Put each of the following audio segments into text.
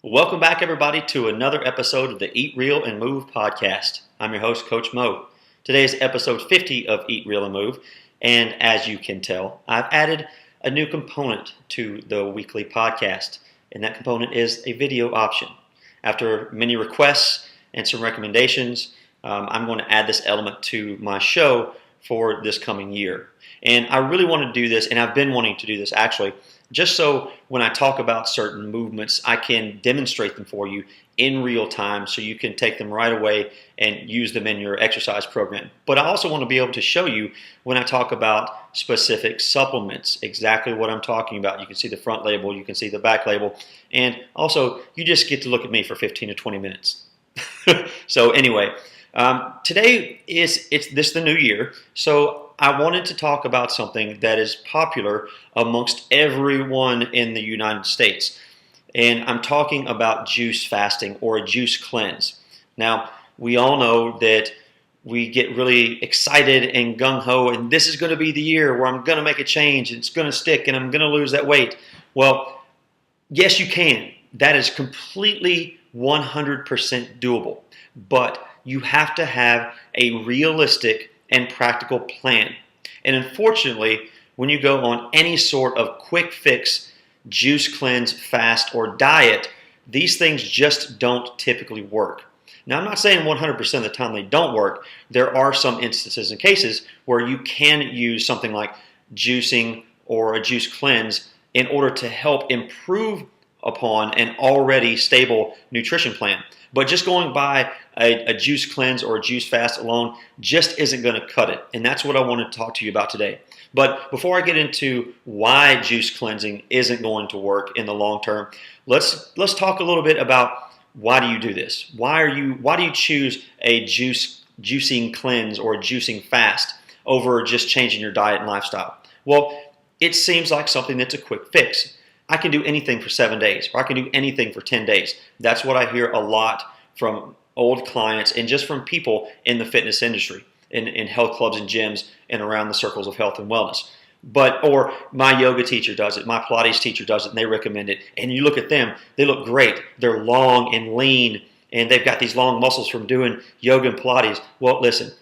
Welcome back, everybody, to another episode of the Eat Real and Move podcast. I'm your host, Coach Mo. Today is episode 50 of Eat Real and Move, and as you can tell, I've added a new component to the weekly podcast, and that component is a video option. After many requests and some recommendations, I'm going to add this element to my show for this coming year. And I really want to do this, and I've been wanting to do this actually, just so when I talk about certain movements, I can demonstrate them for you in real time so you can take them right away and use them in your exercise program. But I also want to be able to show you when I talk about specific supplements, exactly what I'm talking about. You can see the front label, you can see the back label, and also you just get to look at me for 15 to 20 minutes. So anyway, today it's the new year, so I wanted to talk about something that is popular amongst everyone in the United States. And I'm talking about juice fasting or a juice cleanse. Now, we all know that we get really excited and gung-ho, and this is going to be the year where I'm going to make a change, and it's going to stick, and I'm going to lose that weight. Well, yes, you can. That is completely 100% doable. But you have to have a realistic and practical plan. And unfortunately, when you go on any sort of quick fix, juice cleanse, fast, or diet, these things just don't typically work. Now, I'm not saying 100% of the time they don't work. There are some instances and cases where you can use something like juicing or a juice cleanse in order to help improve upon an already stable nutrition plan. But just going by a juice cleanse or a juice fast alone just isn't going to cut it. And that's what I want to talk to you about today. But before I get into why juice cleansing isn't going to work in the long term, let's talk a little bit about why do you do this? Why do you choose a juicing cleanse or a juicing fast over just changing your diet and lifestyle? Well, it seems like something that's a quick fix. I can do anything for 7 days, or I can do anything for 10 days. That's what I hear a lot from old clients and just from people in the fitness industry, in health clubs and gyms and around the circles of health and wellness. Or my yoga teacher does it, my Pilates teacher does it, and they recommend it. And you look at them, they look great. They're long and lean, and they've got these long muscles from doing yoga and Pilates. Well, listen.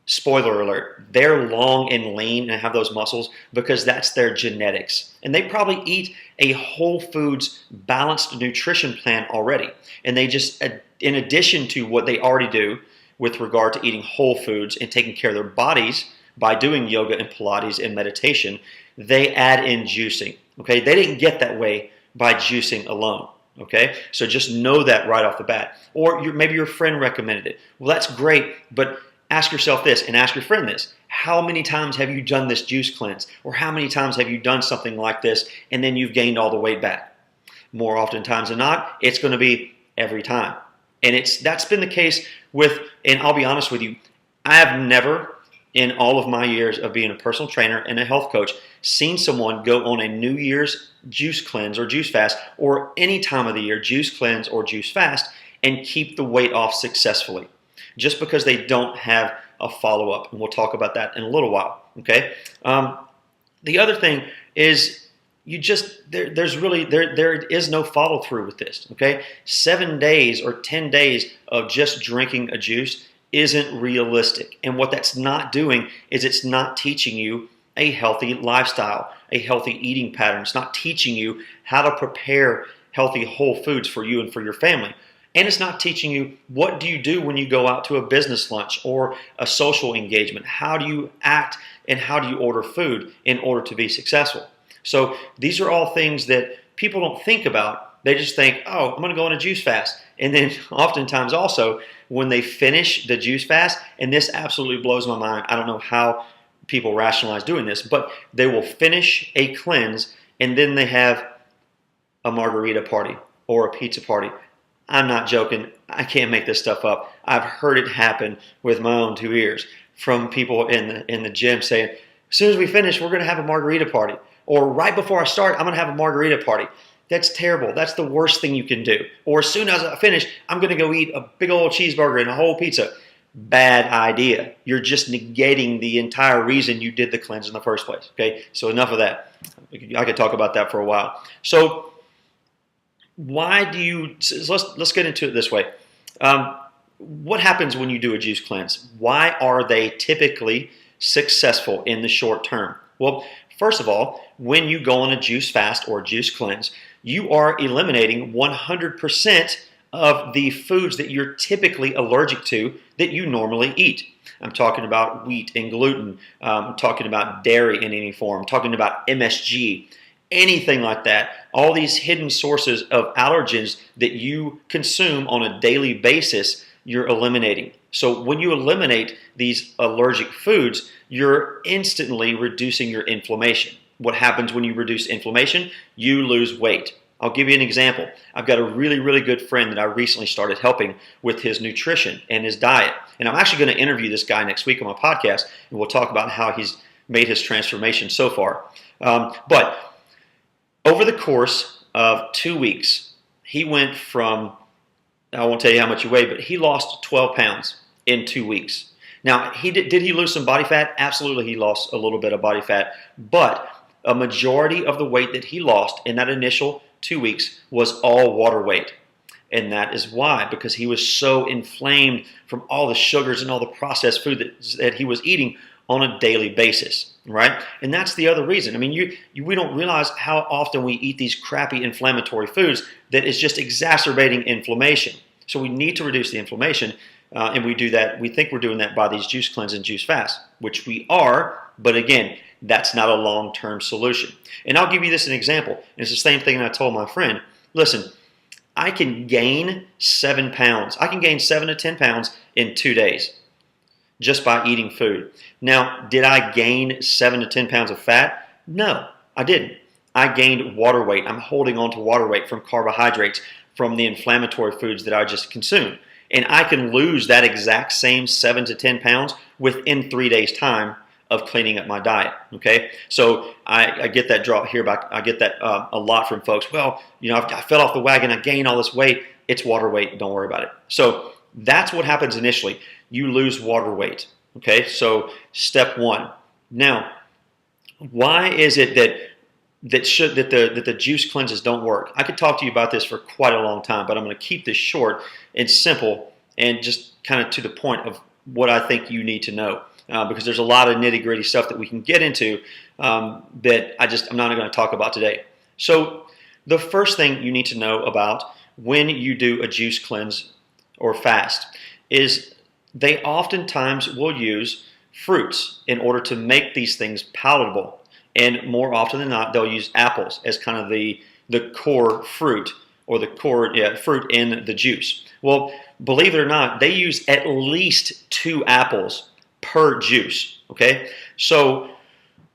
Spoiler alert, they're long and lean and have those muscles because that's their genetics. And they probably eat a whole foods balanced nutrition plan already. And they just, in addition to what they already do with regard to eating whole foods and taking care of their bodies by doing yoga and Pilates and meditation, they add in juicing. Okay, they didn't get that way by juicing alone. Okay, so just know that right off the bat. Or maybe your friend recommended it. Well, that's great, but ask yourself this and ask your friend this. How many times have you done this juice cleanse? Or how many times have you done something like this and then you've gained all the weight back? More often times than not, it's going to be every time. And that's been the case with, and I'll be honest with you, I have never in all of my years of being a personal trainer and a health coach seen someone go on a New Year's juice cleanse or juice fast or any time of the year juice cleanse or juice fast and keep the weight off successfully. Just because they don't have a follow-up. And we'll talk about that in a little while, okay? The other thing is there is no follow-through with this, okay? 7 days or 10 days of just drinking a juice isn't realistic. And what that's not doing is it's not teaching you a healthy lifestyle, a healthy eating pattern. It's not teaching you how to prepare healthy whole foods for you and for your family. And it's not teaching you what do you do when you go out to a business lunch or a social engagement. How do you act and how do you order food in order to be successful? So these are all things that people don't think about. They just think, oh, I'm going to go on a juice fast. And then oftentimes also when they finish the juice fast, and this absolutely blows my mind. I don't know how people rationalize doing this, but they will finish a cleanse and then they have a margarita party or a pizza party. I'm not joking. I can't make this stuff up. I've heard it happen with my own 2 ears from people in the gym saying, as soon as we finish, we're going to have a margarita party. Or right before I start, I'm going to have a margarita party. That's terrible. That's the worst thing you can do. Or as soon as I finish, I'm going to go eat a big old cheeseburger and a whole pizza. Bad idea. You're just negating the entire reason you did the cleanse in the first place. Okay, so enough of that. I could talk about that for a while. So why do you? So let's get into it this way. Um, what happens when you do a juice cleanse? Why are they typically successful in the short term? Well, first of all, when you go on a juice fast or juice cleanse, you are eliminating 100% of the foods that you're typically allergic to that you normally eat. I'm talking about wheat and gluten. I'm talking about dairy in any form. I'm talking about MSG, anything like that. All these hidden sources of allergens that you consume on a daily basis, you're eliminating. So when you eliminate these allergic foods, you're instantly reducing your inflammation. What happens when you reduce inflammation? You lose weight. I'll give you an example. I've got a really, really good friend that I recently started helping with his nutrition and his diet. And I'm actually going to interview this guy next week on my podcast, and we'll talk about how he's made his transformation so far. But over the course of 2 weeks, he went from, I won't tell you how much he weighed, but he lost 12 pounds in 2 weeks. Now, did he lose some body fat? Absolutely, he lost a little bit of body fat. But a majority of the weight that he lost in that initial 2 weeks was all water weight. And that is why, because he was so inflamed from all the sugars and all the processed food that he was eating on a daily basis, right? And that's the other reason. I mean, we don't realize how often we eat these crappy inflammatory foods that is just exacerbating inflammation. So we need to reduce the inflammation, and we do that. We think we're doing that by these juice cleanse and juice fast, which we are, but again, that's not a long-term solution. And I'll give you this an example. And it's the same thing I told my friend. Listen, I can gain 7 pounds. I can gain 7 to 10 pounds in 2 days just by eating food. Now, did I gain 7 to 10 pounds of fat? No, I didn't. I gained water weight. I'm holding on to water weight from carbohydrates, from the inflammatory foods that I just consumed. And I can lose that exact same 7 to 10 pounds within 3 days' time of cleaning up my diet. Okay, so I get that drop here, but I get that a lot from folks. Well, I fell off the wagon, I gained all this weight. It's water weight. Don't worry about it. So that's what happens initially. You lose water weight. Okay, so step one. Now, why is it that the juice cleanses don't work? I could talk to you about this for quite a long time, but I'm going to keep this short and simple and just kind of to the point of what I think you need to know. Because there's a lot of nitty-gritty stuff that we can get into that I'm not going to talk about today. So the first thing you need to know about when you do a juice cleanse or fast is they oftentimes will use fruits in order to make these things palatable. And more often than not, they'll use apples as kind of the core fruit or the core fruit in the juice. Well, believe it or not, they use at least 2 apples per juice, okay? So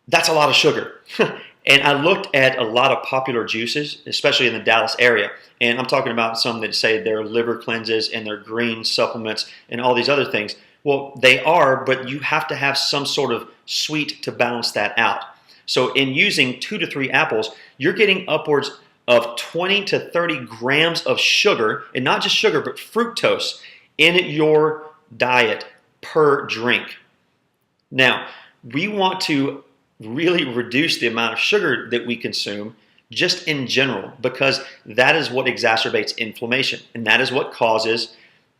that's a lot of sugar. And I looked at a lot of popular juices, especially in the Dallas area, and I'm talking about some that say they're liver cleanses and they're green supplements and all these other things. Well, they are, but you have to have some sort of sweet to balance that out. So in using 2 to 3 apples, you're getting upwards of 20 to 30 grams of sugar, and not just sugar, but fructose in your diet per drink. Now, we want to really reduce the amount of sugar that we consume just in general, because that is what exacerbates inflammation, and that is what causes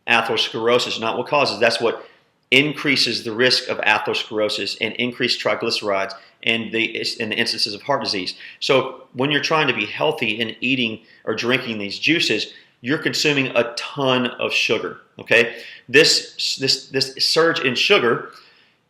atherosclerosis. Not what causes, that's what increases the risk of atherosclerosis and increased triglycerides and the instances of heart disease. So when you're trying to be healthy and eating or drinking these juices, you're consuming a ton of sugar. Okay, this surge in sugar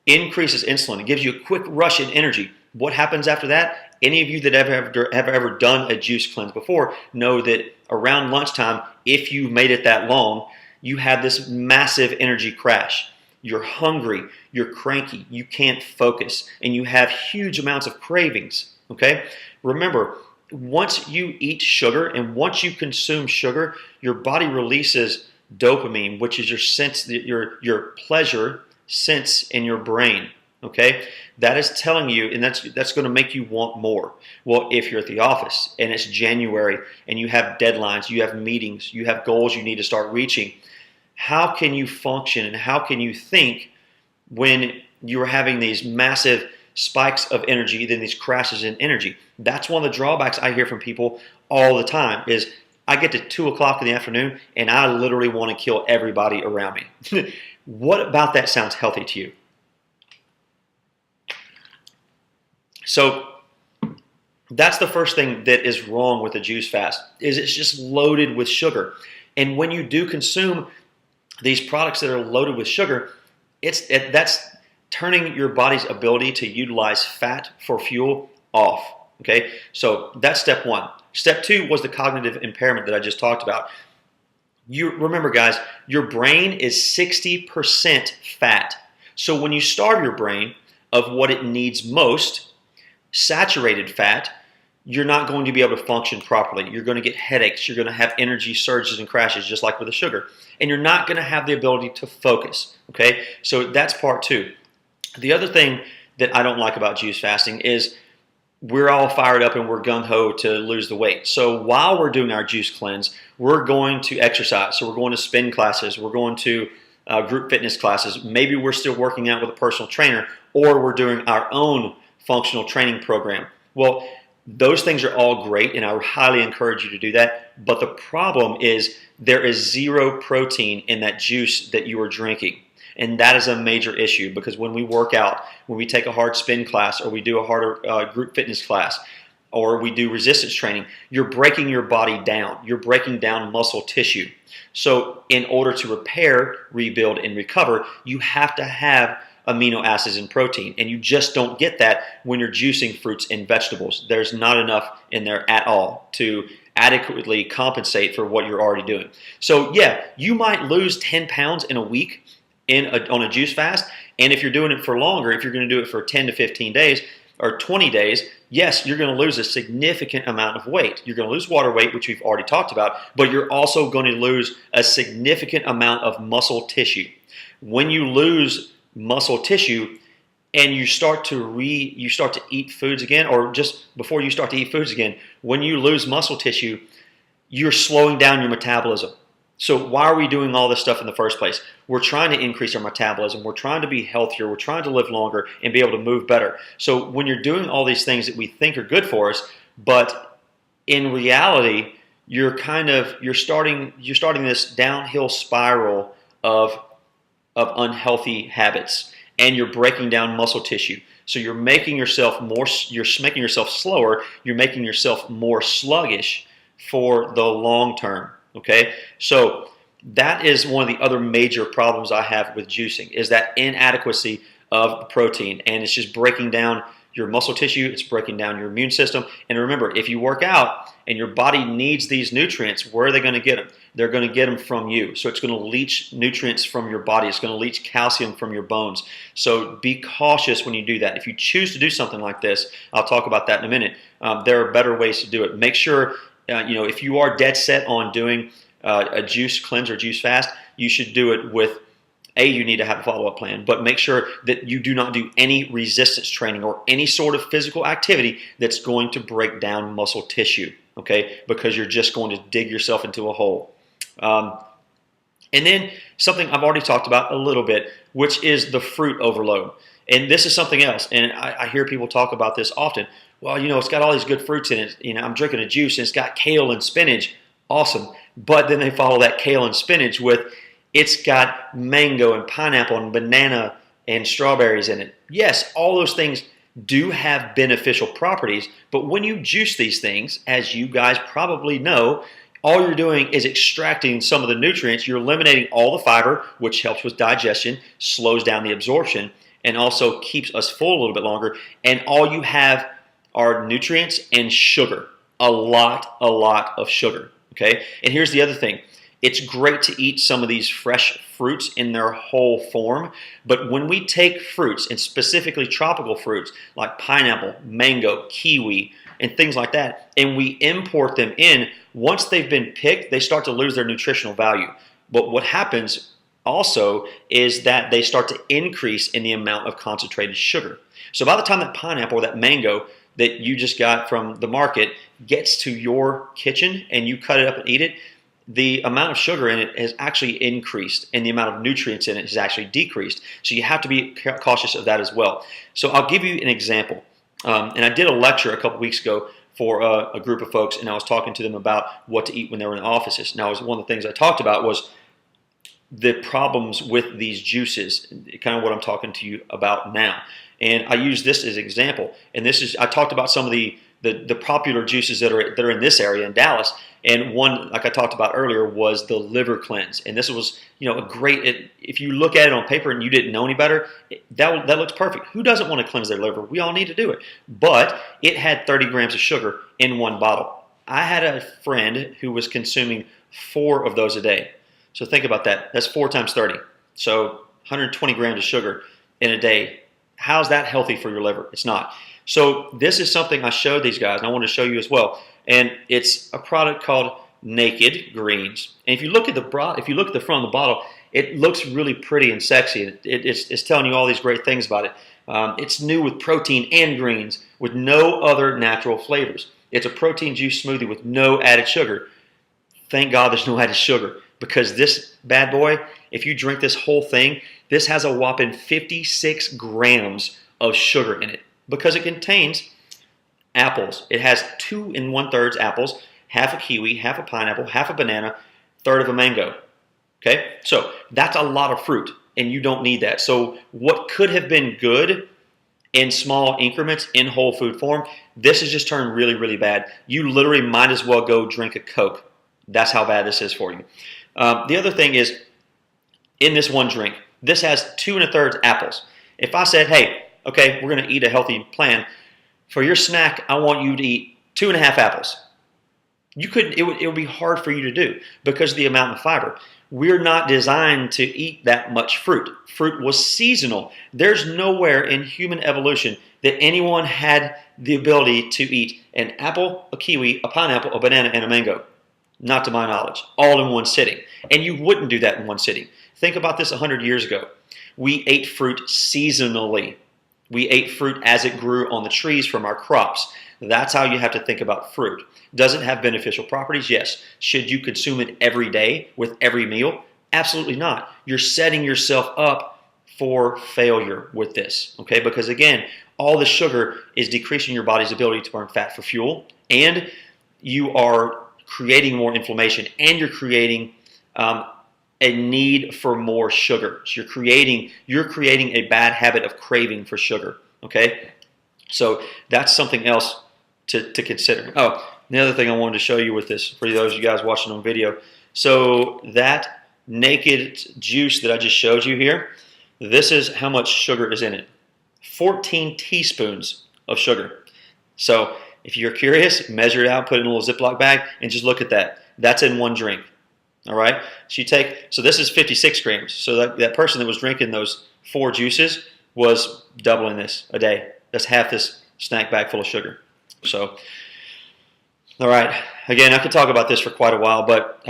increases insulin. It gives you a quick rush in energy. What happens after that? Any of you that have ever done a juice cleanse before know that around lunchtime, if you've made it that long, you have this massive energy crash. You're hungry, you're cranky, you can't focus, and you have huge amounts of cravings. Okay? Remember, once you eat sugar and once you consume sugar, your body releases dopamine, which is your pleasure sense in your brain. Okay, that is telling you, and that's going to make you want more. Well, if you're at the office and it's January and you have deadlines, you have meetings, you have goals you need to start reaching, how can you function and how can you think when you're having these massive spikes of energy, then these crashes in energy? That's one of the drawbacks I hear from people all the time is I get to 2 o'clock in the afternoon and I literally want to kill everybody around me. What about that sounds healthy to you? So that's the first thing that is wrong with a juice fast, is it's just loaded with sugar. And when you do consume these products that are loaded with sugar, that's turning your body's ability to utilize fat for fuel off. Okay, so that's step one. Step two was the cognitive impairment that I just talked about. You remember, guys, your brain is 60% fat. So when you starve your brain of what it needs most, saturated fat, you're not going to be able to function properly. You're going to get headaches. You're going to have energy surges and crashes, just like with the sugar. And you're not going to have the ability to focus. Okay, so that's part two. The other thing that I don't like about juice fasting is we're all fired up and we're gung-ho to lose the weight. So while we're doing our juice cleanse, we're going to exercise. So we're going to spin classes. We're going to group fitness classes. Maybe we're still working out with a personal trainer, or we're doing our own functional training program. Well, those things are all great, and I highly encourage you to do that. But the problem is there is zero protein in that juice that you are drinking. And that is a major issue, because when we work out, when we take a hard spin class, or we do a harder group fitness class, or we do resistance training, you're breaking your body down. You're breaking down muscle tissue. So in order to repair, rebuild, and recover, you have to have amino acids and protein. And you just don't get that when you're juicing fruits and vegetables. There's not enough in there at all to adequately compensate for what you're already doing. So yeah, you might lose 10 pounds in a week on a juice fast, and if you're doing it for longer, if you're going to do it for 10 to 15 days or 20 days, yes, you're going to lose a significant amount of weight. You're going to lose water weight, which we've already talked about, but you're also going to lose a significant amount of muscle tissue. When you lose muscle tissue and you start to eat foods again, or just before you start to eat foods again, when you lose muscle tissue, you're slowing down your metabolism. So why are we doing all this stuff in the first place? We're trying to increase our metabolism. We're trying to be healthier. We're trying to live longer and be able to move better. So when you're doing all these things that we think are good for us, but in reality, you're starting this downhill spiral of unhealthy habits, and you're breaking down muscle tissue. So you're making yourself slower. You're making yourself more sluggish for the long term. Okay, so that is one of the other major problems I have with juicing, is that inadequacy of protein, and it's just breaking down your muscle tissue, it's breaking down your immune system. And remember, if you work out and your body needs these nutrients, where are they going to get them? They're going to get them from you. So it's going to leach nutrients from your body. It's going to leach calcium from your bones. So be cautious when you do that. If you choose to do something like this, I'll talk about that in a minute. There are better ways to do it. Make sure if you are dead set on doing a juice cleanse or juice fast, you should do it with, you need to have a follow-up plan, but make sure that you do not do any resistance training or any sort of physical activity that's going to break down muscle tissue, okay? Because you're just going to dig yourself into a hole. And then something I've already talked about a little bit, which is the fruit overload. And this is something else, and I hear people talk about this often. Well, it's got all these good fruits in it. I'm drinking a juice and it's got kale and spinach. Awesome. But then they follow that kale and spinach with, it's got mango and pineapple and banana and strawberries in it. Yes, all those things do have beneficial properties, but when you juice these things, as you guys probably know, all you're doing is extracting some of the nutrients. You're eliminating all the fiber, which helps with digestion, slows down the absorption, and also keeps us full a little bit longer. And all you have are nutrients and sugar, a lot of sugar, okay? And here's the other thing. It's great to eat some of these fresh fruits in their whole form, but when we take fruits, and specifically tropical fruits like pineapple, mango, kiwi, and things like that, and we import them in, once they've been picked, they start to lose their nutritional value. But what happens also is that they start to increase in the amount of concentrated sugar. So by the time that pineapple or that mango that you just got from the market gets to your kitchen and you cut it up and eat it, the amount of sugar in it has actually increased and the amount of nutrients in it has actually decreased. So you have to be cautious of that as well. So I'll give you an example. And I did a lecture a couple weeks ago for a group of folks, and I was talking to them about what to eat when they were in the offices. Now, one of the things I talked about was the problems with these juices, kind of what I'm talking to you about now. And I use this as an example. And this is, I talked about some of the popular juices that are in this area in Dallas. And one, like I talked about earlier, was the liver cleanse. And this was, a great, if you look at it on paper and you didn't know any better, that looks perfect. Who doesn't want to cleanse their liver? We all need to do it. But it had 30 grams of sugar in one bottle. I had a friend who was consuming 4 of those a day. So think about that. That's 4 times 30. So 120 grams of sugar in a day. How's that healthy for your liver? It's not. So this is something I showed these guys, and I want to show you as well. And it's a product called Naked Greens. And if you look at the front of the bottle, it looks really pretty and sexy. It's telling you all these great things about it. It's new with protein and greens with no other natural flavors. It's a protein juice smoothie with no added sugar. Thank God there's no added sugar, because this bad boy, if you drink this whole thing, this has a whopping 56 grams of sugar in it, because it contains apples. It has 2 1/3 apples, half a kiwi, half a pineapple, half a banana, third of a mango. Okay, so that's a lot of fruit, and you don't need that. So what could have been good in small increments in whole food form, this has just turned really, really bad. You literally might as well go drink a Coke. That's how bad this is for you. The other thing is, in this one drink, this has 2 1/3 apples. If I said, hey, okay, we're going to eat a healthy plan, for your snack, I want you to eat 2.5 apples. You couldn't. It would be hard for you to do because of the amount of fiber. We're not designed to eat that much fruit. Fruit was seasonal. There's nowhere in human evolution that anyone had the ability to eat an apple, a kiwi, a pineapple, a banana, and a mango. Not to my knowledge, all in one sitting. And you wouldn't do that in one sitting. Think about this 100 years ago. We ate fruit seasonally. We ate fruit as it grew on the trees from our crops. That's how you have to think about fruit. Does it have beneficial properties? Yes. Should you consume it every day with every meal? Absolutely not. You're setting yourself up for failure with this, okay? Because again, all the sugar is decreasing your body's ability to burn fat for fuel, and you are creating more inflammation, and you're creating a need for more sugar. So you're creating a bad habit of craving for sugar. Okay, so that's something else to consider. Oh, the other thing I wanted to show you with this, for those of you guys watching on video, so that naked juice that I just showed you here, this is how much sugar is in it. 14 teaspoons of sugar. So if you're curious, measure it out, put it in a little Ziploc bag, and just look at that. That's in one drink. All right. So this is 56 grams. So that person that was drinking those 4 juices was doubling this a day. That's half this snack bag full of sugar. So, all right. Again, I could talk about this for quite a while, but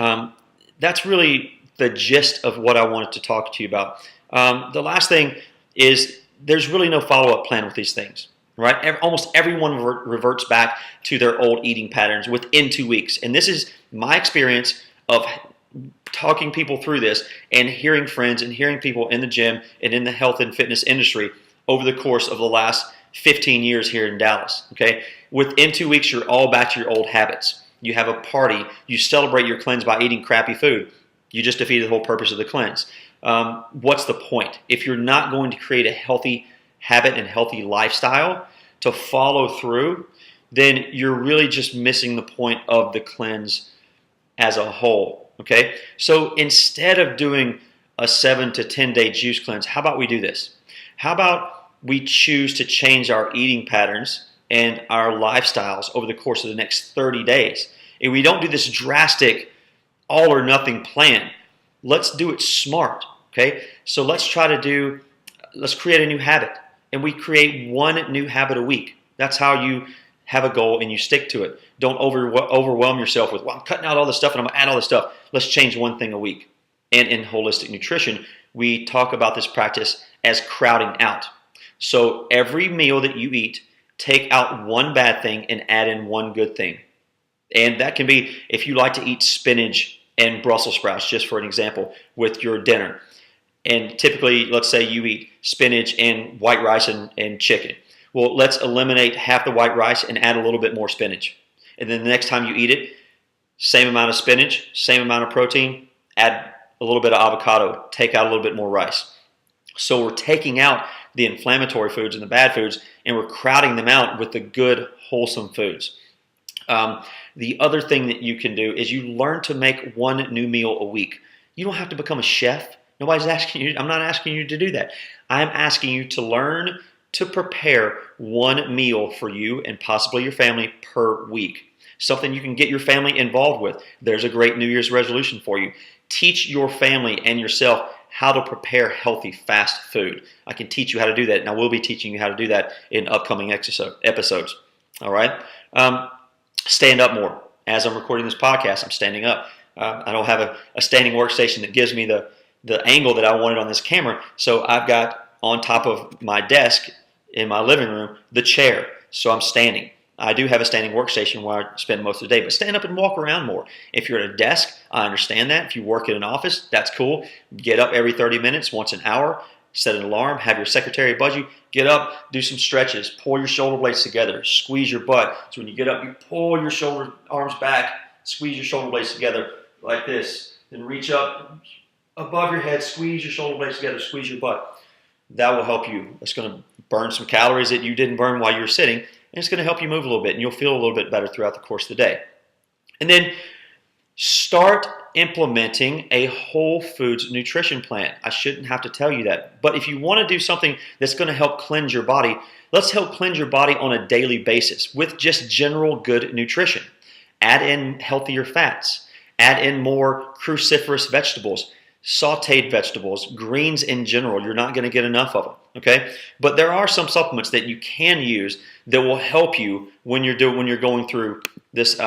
that's really the gist of what I wanted to talk to you about. The last thing is there's really no follow-up plan with these things. Right? Almost everyone reverts back to their old eating patterns within 2 weeks. And this is my experience of talking people through this and hearing friends and hearing people in the gym and in the health and fitness industry over the course of the last 15 years here in Dallas. Okay? Within 2 weeks, you're all back to your old habits. You have a party. You celebrate your cleanse by eating crappy food. You just defeated the whole purpose of the cleanse. What's the point? If you're not going to create a healthy habit and healthy lifestyle to follow through, then you're really just missing the point of the cleanse as a whole. Okay, so instead of doing a 7 to 10 day juice cleanse, how about we do this? How about we choose to change our eating patterns and our lifestyles over the course of the next 30 days? And we don't do this drastic all or nothing plan. Let's do it smart. Okay, so let's create a new habit. And we create one new habit a week. That's how you have a goal and you stick to it. Don't overwhelm yourself with, well, I'm cutting out all this stuff and I'm going to add all this stuff. Let's change one thing a week. And in holistic nutrition, we talk about this practice as crowding out. So every meal that you eat, take out one bad thing and add in one good thing. And that can be, if you like to eat spinach and Brussels sprouts, just for an example, with your dinner. And typically, let's say you eat spinach and white rice and chicken. Well, let's eliminate half the white rice and add a little bit more spinach. And then the next time you eat it, same amount of spinach, same amount of protein, add a little bit of avocado, take out a little bit more rice. So we're taking out the inflammatory foods and the bad foods, and we're crowding them out with the good, wholesome foods. The other thing that you can do is you learn to make one new meal a week. You don't have to become a chef. Nobody's asking you. I'm not asking you to do that. I'm asking you to learn to prepare one meal for you and possibly your family per week. Something you can get your family involved with. There's a great New Year's resolution for you. Teach your family and yourself how to prepare healthy fast food. I can teach you how to do that, and I will be teaching you how to do that in upcoming episodes. All right? Stand up more. As I'm recording this podcast, I'm standing up. I don't have a standing workstation that gives me the angle that I wanted on this camera, so I've got on top of my desk in my living room the chair, so I'm standing. I do have a standing workstation where I spend most of the day, but stand up and walk around more. If you're at a desk, I understand that. If you work in an office, that's cool. Get up every 30 minutes, once an hour, set an alarm, have your secretary buzz you, get up, do some stretches, pull your shoulder blades together, squeeze your butt. So when you get up, you pull your shoulder arms back, squeeze your shoulder blades together like this. Then reach up above your head, squeeze your shoulder blades together, squeeze your butt. That will help you. It's going to burn some calories that you didn't burn while you were sitting, and it's going to help you move a little bit, and you'll feel a little bit better throughout the course of the day. And then start implementing a whole foods nutrition plan. I shouldn't have to tell you that, but if you want to do something that's going to help cleanse your body, let's help cleanse your body on a daily basis with just general good nutrition. Add in healthier fats. Add in more cruciferous vegetables, sauteed vegetables, greens in general. You're not going to get enough of them, okay? But there are some supplements that you can use that will help you when you're going through this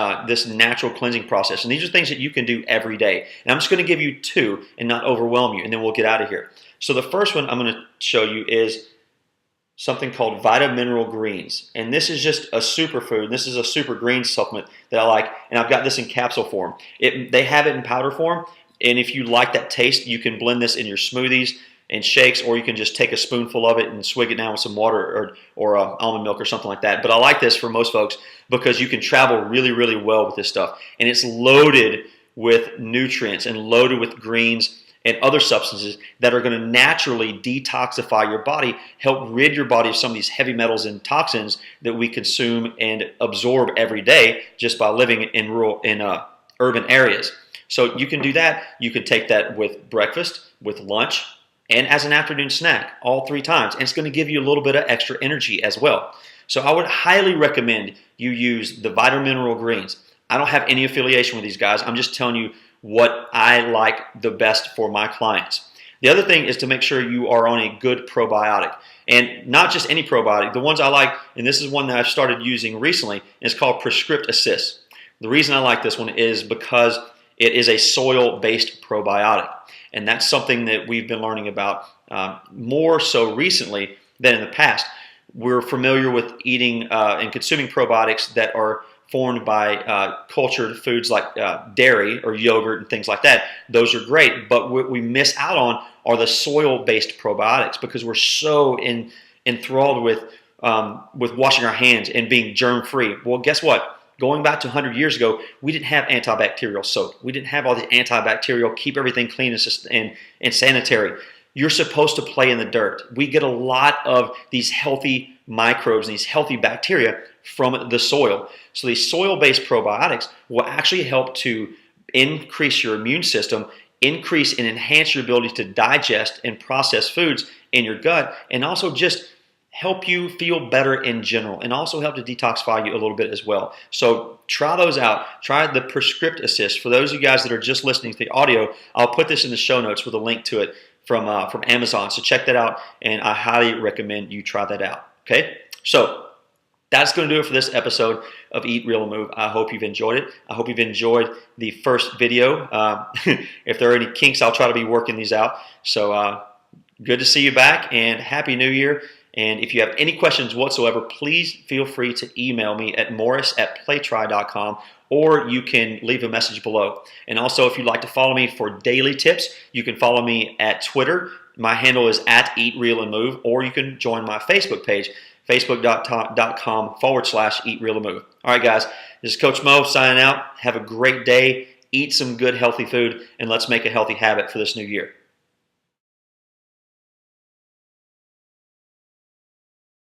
natural cleansing process. And these are things that you can do every day. And I'm just going to give you two and not overwhelm you, and then we'll get out of here. So the first one I'm going to show you is something called Vitamineral Greens. And this is just a superfood. This is a super green supplement that I like, and I've got this in capsule form. They have it in powder form, and if you like that taste, you can blend this in your smoothies and shakes, or you can just take a spoonful of it and swig it down with some water or almond milk or something like that. But I like this for most folks because you can travel really, really well with this stuff. And it's loaded with nutrients and loaded with greens and other substances that are going to naturally detoxify your body, help rid your body of some of these heavy metals and toxins that we consume and absorb every day just by living in urban areas. So you can do that. You can take that with breakfast, with lunch, and as an afternoon snack, all 3 times. And it's going to give you a little bit of extra energy as well. So I would highly recommend you use the Vitamineral Greens. I don't have any affiliation with these guys. I'm just telling you what I like the best for my clients. The other thing is to make sure you are on a good probiotic. And not just any probiotic. The ones I like, and this is one that I've started using recently, and it's called Prescript Assist. The reason I like this one is because it is a soil-based probiotic. And that's something that we've been learning about more so recently than in the past. We're familiar with eating and consuming probiotics that are formed by cultured foods like dairy or yogurt and things like that. Those are great, but what we miss out on are the soil-based probiotics because we're so enthralled with washing our hands and being germ-free. Well, guess what? Going back to 100 years ago, we didn't have antibacterial soap. We didn't have all the antibacterial, keep everything clean and sanitary. You're supposed to play in the dirt. We get a lot of these healthy microbes and these healthy bacteria from the soil. So these soil-based probiotics will actually help to increase your immune system, increase and enhance your ability to digest and process foods in your gut, and also just help you feel better in general, and also help to detoxify you a little bit as well. So try those out. Try the Prescript Assist. For those of you guys that are just listening to the audio, I'll put this in the show notes with a link to it from Amazon. So check that out, and I highly recommend you try that out. Okay? So that's going to do it for this episode of Eat Real and Move. I hope you've enjoyed it. I hope you've enjoyed the first video. If there are any kinks, I'll try to be working these out. So good to see you back, and Happy New Year. And if you have any questions whatsoever, please feel free to email me at morris@playtry.com, or you can leave a message below. And also, if you'd like to follow me for daily tips, you can follow me at Twitter. My handle is @EatRealAndMove, or you can join my Facebook page. facebook.com/Eat Real and Move. All right, guys, this is Coach Mo signing out. Have a great day. Eat some good, healthy food, and let's make a healthy habit for this new year.